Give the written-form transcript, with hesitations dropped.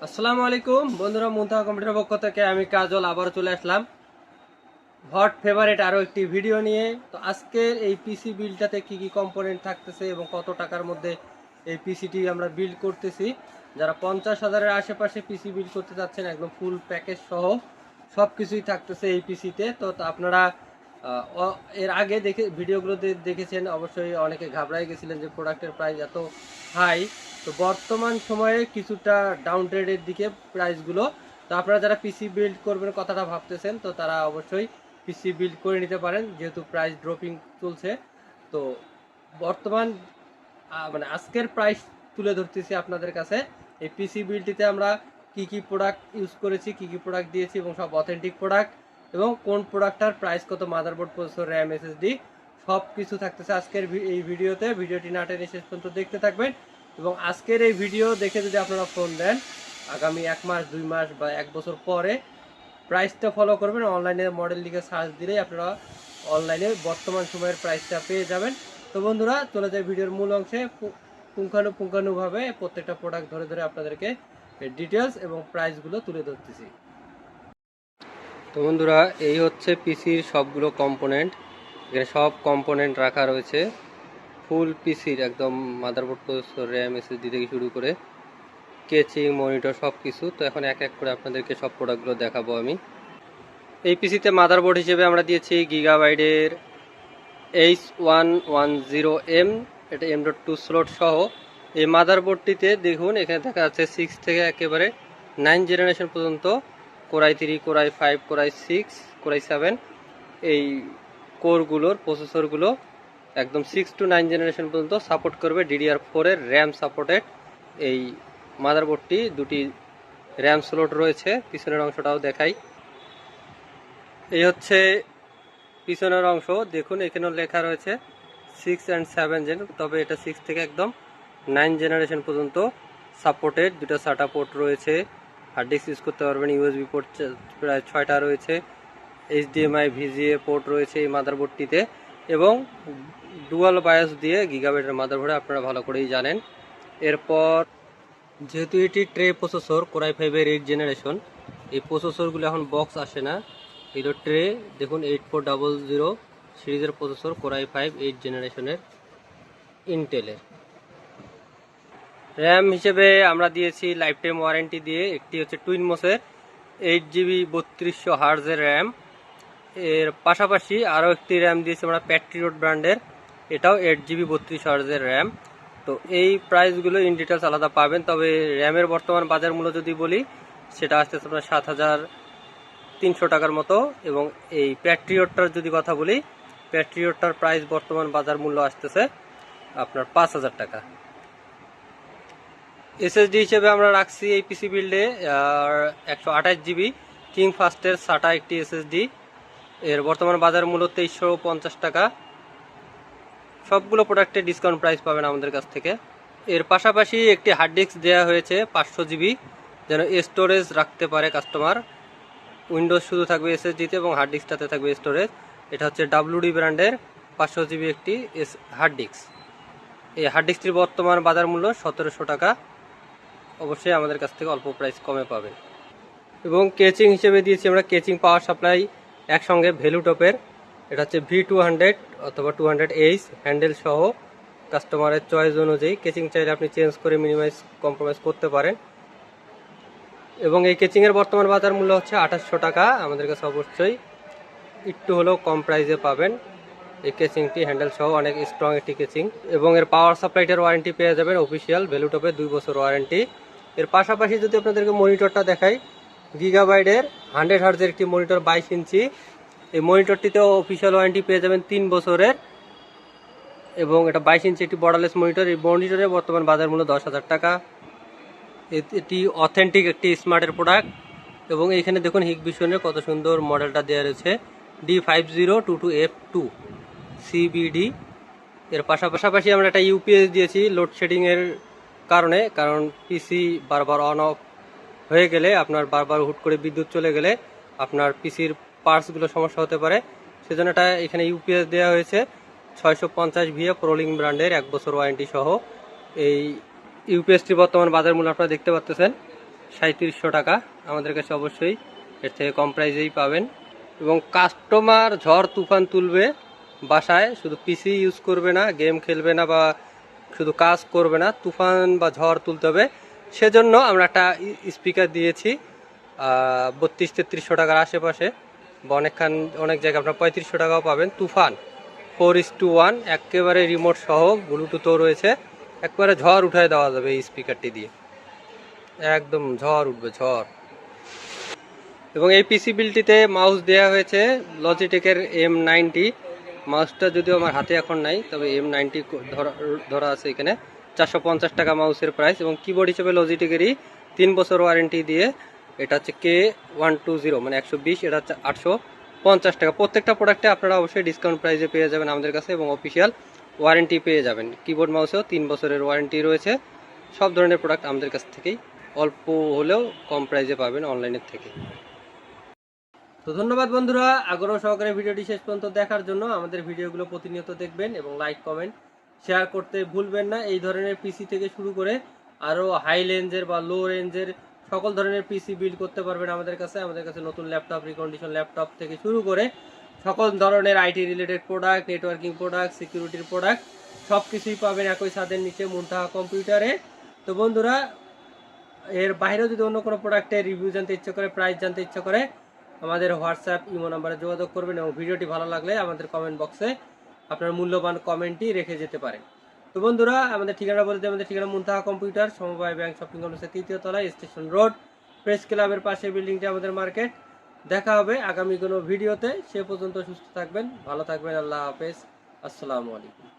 আসসালামু আলাইকুম বন্ধুরা, মুনতাহা কম্পিউটার পক্ষ থেকে আমি কাজল আবার চলে আসলাম হট ফেভারিট আরও একটি ভিডিও নিয়ে। তো আজকের এই পিসি বিল্ডটাতে কি কি কম্পোনেন্ট থাকতেছে এবং কত টাকার মধ্যে এই পিসিটি আমরা বিল্ড করতেছি, যারা 50,000-এর আশেপাশে পিসি বিল্ড করতে যাচ্ছেন একদম ফুল প্যাকেজ সহ সব কিছুই থাকতেছে এই পিসিতে। তো আপনারা এর আগে ভিডিওগুলো দেখেছেন, অবশ্যই অনেকে ঘাবড়াই গেছিলেন যে প্রোডাক্টের প্রাইস এত হাই। তো বর্তমান সময়ে কিছুটা ডাউন ট্রেডের দিকে প্রাইসগুলো। তো আপনারা যারা পিসি বিল্ড করবেন কথাটা ভাবতেছেন, তো তারা অবশ্যই পিসি বিল্ড করে নিতে পারেন, যেহেতু প্রাইস ড্রপিং চলছে। তো বর্তমান মানে আজকের প্রাইস তুলে ধরতেছি আপনাদের কাছে। এই পিসি বিল্ডটিতে আমরা কি কি প্রোডাক্ট ইউজ করেছি, কি কি প্রোডাক্ট দিয়েছি এবং সব অথেন্টিক প্রোডাক্ট, এবং কোন প্রোডাক্টটার প্রাইস কত, মাদারবোর্ড, প্রসেসর, র্যাম, এসএসডি সব কিছু থাকতেছে আজকের এই ভিডিওতে। ভিডিওটি না টেনে শেষ পর্যন্ত দেখতে থাকবেন এবং আজকের এই ভিডিও দেখে যদি আপনারা ফোন দেন আগামী 1 মাস 2 মাস বা 1 বছর পরে প্রাইসটা ফলো করবেন। অনলাইনে মডেল লিখে সার্চ দিলেই আপনারা অনলাইনে বর্তমান সময়ের প্রাইসটা পেয়ে যাবেন। তো বন্ধুরা, চলে যায় ভিডিওর মূল অংশে। পুঙ্খানুপুঙ্খানুভাবে প্রত্যেকটা প্রোডাক্ট ধরে ধরে আপনাদেরকে ডিটেলস এবং প্রাইসগুলো তুলে ধরতেছি। তো বন্ধুরা, এই হচ্ছে পিসির সবগুলো কম্পোনেন্ট। এখানে সব কম্পোনেন্ট রাখা রয়েছে ফুল পিসির, একদম মাদারবোর্ড, প্রসেসর, র্যাম, এসএসডি থেকে শুরু করে কেচিং, মনিটর সব কিছু। তো এখন এক এক করে আপনাদেরকে সব প্রোডাক্টগুলো দেখাবো আমি। এই পিসিতে মাদারবোর্ড হিসেবে আমরা দিয়েছি গিগাবাইটের H110M, এটা M.2 স্লট সহ। এই মাদারবোর্ডটিতে দেখুন এখানে দেখা যাচ্ছে 6 থেকে একেবারে 9 জেনারেশন পর্যন্ত কোরাই 3, কোরাই 5, কোরাই 6, কোরাই 7 এই কোরগুলোর প্রসেসরগুলো একদম 6 to 9 জেনারেশন পর্যন্ত সাপোর্ট করবে। DDR4 এর র্যাম সাপোর্টেড এই মাদারবোর্ডটি। দুটি র্যাম স্লট রয়েছে। পিছনের অংশটাও দেখাই। এই হচ্ছে পিছনের অংশ, দেখুন এখানেও লেখা রয়েছে 6 and 7 জেন, তবে এটা 6 থেকে একদম 9 জেনারেশন পর্যন্ত সাপোর্টেড। দুটো SATA পোর্ট রয়েছে, হার্ড ডিস্ক ইউজ করতে পারবেন। USB পোর্ট প্রায় 6টা রয়েছে। HDMI VGA পোর্ট রয়েছে এই মাদারবোর্ডটিতে, এবং ডুয়াল বায়োস দিয়ে গিগাবাইটের মাদারবোর্ডে আপনারা ভালো করেই জানেন। এরপর যেহেতু এটি ট্রে প্রসেসর, কোরাই 5-এর 8 জেনারেশন, এই প্রসেসরগুলো এখন বক্স আসে না, এগুলো ট্রে। দেখুন 8400 সিরিজের প্রসেসর, কোরাই 5 8 জেনারেশনের ইন্টেলের। র্যাম হিসেবে আমরা দিয়েছি লাইফ টাইম ওয়ারেন্টি দিয়ে। একটি হচ্ছে টুইনমোসের 8GB 3200 হার্জের র্যাম। এর পাশাপাশি আরও একটি র্যাম দিয়েছি আমরা প্যাট্রিয়ট ব্র্যান্ডের, এটাও 8GB 3200 হার্জের র্যাম। তো এই প্রাইসগুলো ইন ডিটেলস আলাদা পাবেন। তবে র্যামের বর্তমান বাজার মূল্য যদি বলি, সেটা আসতেছে আপনার 7,300 টাকার মতো। এবং এই প্যাট্রিয়টটার যদি কথা বলি, প্যাট্রিয়টটার প্রাইস বর্তমান বাজার মূল্য আসতেছে আপনার 5,000 টাকা। এসএসডি হিসেবে আমরা রাখছি এই পিসি বিল্ডে 128GB কিং ফাস্টের SATA একটি এসএসডি। এর বর্তমান বাজার মূল্য 2350 টাকা। সবগুলো প্রোডাক্টে ডিসকাউন্ট প্রাইস পাবেন আমাদের কাছ থেকে। এর পাশাপাশি একটি হার্ড ডিস্ক দেওয়া হয়েছে 500GB, যেন স্টোরেজ রাখতে পারে কাস্টমার। উইন্ডোজ শুধু থাকবে এসএসডিতে এবং হার্ড ডিস্কটাতে থাকবে স্টোরেজ। এটা হচ্ছে WD ব্র্যান্ডের 500GB একটি হার্ড ডিস্ক। এই হার্ড ডিস্কটির বর্তমান বাজার মূল্য 1700 টাকা। অবশ্যই আমাদের কাছ থেকে অল্প প্রাইস কমে পাবেন। এবং কেচিং হিসেবে দিয়েছি আমরা কেচিং পাওয়ার সাপ্লাই একসঙ্গে ভ্যালুটপের, এটা হচ্ছে V200 অথবা 200H হ্যান্ডেল সহ। কাস্টমারের চয়েস অনুযায়ী কেচিং চাইলে আপনি চেঞ্জ করে কম্প্রোমাইজ করতে পারেন। এবং এই কেচিংয়ের বর্তমান বাজার মূল্য হচ্ছে 2800 টাকা। আমাদের কাছে অবশ্যই একটু হলেও কম প্রাইসে পাবেন। এই কেচিংটি হ্যান্ডেল সহ অনেক স্ট্রং একটি কেচিং। এবং এর পাওয়ার সাপ্লাইটার ওয়ারেন্টি পেয়ে যাবেন অফিসিয়াল ভ্যালুটপে 2 বছর ওয়ারেন্টি। এর পাশাপাশি যদি আপনাদেরকে মনিটরটা দেখাই, গিগাবাইটের 100 হার্জের একটি মনিটর 22 ইঞ্চি। এই মনিটরটিতেও অফিসিয়াল ওয়ারেন্টি পেয়ে যাবেন 3 বছরের। এবং এটা 22 ইঞ্চি একটি বর্ডারলেস মনিটর। এই মনিটরের বর্তমান বাজার মূল্য 10,000 টাকা। এটি অথেন্টিক একটি স্মার্টের প্রোডাক্ট। এবং এইখানে দেখুন হিগবিশনের কত সুন্দর মডেলটা দেওয়া রয়েছে, D5022F2 CBD। এর পাশাপাশি আমরা একটা ইউপিএস দিয়েছি লোডশেডিংয়ের কারণে, কারণ পিসি বারবার অন অফ হয়ে গেলে, আপনার বারবার হুট করে বিদ্যুৎ চলে গেলে আপনার পিসির পার্টসগুলো সমস্যা হতে পারে। সেজন্য এটা এখানে ইউপিএস দেওয়া হয়েছে 650 VA প্রোলিং ব্র্যান্ডের 1 বছর ওয়ারেন্টি সহ। এই ইউপিএসটির বর্তমান বাজার মূল্য আপনারা দেখতে পাচ্ছেন 3700 টাকা। আমাদের কাছে অবশ্যই এর থেকে কম প্রাইসেই পাবেন। এবং কাস্টমার ঝড় তুফান তুলবে বাসায়, শুধু পিসি ইউজ করবে না, গেম খেলবে না বা শুধু কাজ করবে না, তুফান বা ঝড় তুলতে হবে। সেজন্য আমরা একটা স্পিকার দিয়েছি 32-3300 টাকার আশেপাশে, বা অনেক জায়গায় আপনার 3500 টাকাও পাবেন। তুফান 4:1 একেবারে রিমোট সহ, ব্লুটুথও রয়েছে, একবারে ঝড় উঠায় দেওয়া যাবে এই স্পিকারটি দিয়ে, একদম ঝড় উঠবে ঝড়। এবং এই পিসি বিলটিতে মাউস দেওয়া হয়েছে লজিটেকের M90 মাউসটা, যদিও আমার হাতে এখন নাই, তবে M90 ধরা আছে এখানে। 450 টাকা মাউসের প্রাইস। এবং কিবোর্ড হিসেবে লজিটেকেরই 3 বছর ওয়ারেন্টি দিয়ে, এটা হচ্ছে K120 মানে 120, এটা হচ্ছে 850 টাকা। প্রত্যেকটা প্রোডাক্টে আপনারা অবশ্যই ডিসকাউন্ট প্রাইসে পেয়ে যাবেন আমাদের কাছে, এবং অফিসিয়াল ওয়ারেন্টি পেয়ে যাবেন। কিবোর্ড মাউসেও 3 বছরের ওয়ারেন্টি রয়েছে। সব ধরনের প্রোডাক্ট আমাদের কাছ থেকেই অল্প হলেও কম প্রাইসে পাবেন অনলাইনের থেকে। তো ধন্যবাদ বন্ধুরা, আগ্রহ সহকারে ভিডিওটি শেষ পর্যন্ত দেখার জন্য। আমাদের ভিডিওগুলো প্রতিনিয়ত দেখবেন এবং লাইক কমেন্ট শেয়ার করতে ভুলবেন না। এই ধরনের পিসি থেকে শুরু করে আরও হাই রেঞ্জের বা লো রেঞ্জের সকল ধরনের পিসি বিল্ড করতে পারবেন আমাদের কাছে। আমাদের কাছে নতুন ল্যাপটপ, রিকন্ডিশন ল্যাপটপ থেকে শুরু করে সকল ধরনের IT related product, networking product, সিকিউরিটির প্রোডাক্ট সব কিছুই পাবেন একই ছাদের নিচে মুনতাহা কম্পিউটারে। তো বন্ধুরা, এর বাইরেও যদি অন্য কোনো প্রোডাক্টের রিভিউ জানতে ইচ্ছে করে, প্রাইস জানতে ইচ্ছে করে, আমাদের হোয়াটসঅ্যাপ ইমো নাম্বারে যোগাযোগ করবেন। এবং ভিডিওটি ভালো লাগলে আমাদের কমেন্ট বক্সে আপনার মূল্যবান কমেন্টটি রেখে যেতে পারেন। তো বন্ধুরা, আমাদের ঠিকানা বলতে, আমাদের ঠিকানা মুনতাহা কম্পিউটার, সমবায় ব্যাংক শপিং কমপ্লেক্সের 3য় তলায়, স্টেশন রোড, প্রেস ক্লাবের পাশে বিল্ডিংটি আমাদের মার্কেট। দেখা হবে আগামী কোনো ভিডিওতে। সে পর্যন্ত সুস্থ থাকবেন, ভালো থাকবেন। আল্লাহ হাফেজ, আসসালামু আলাইকুম।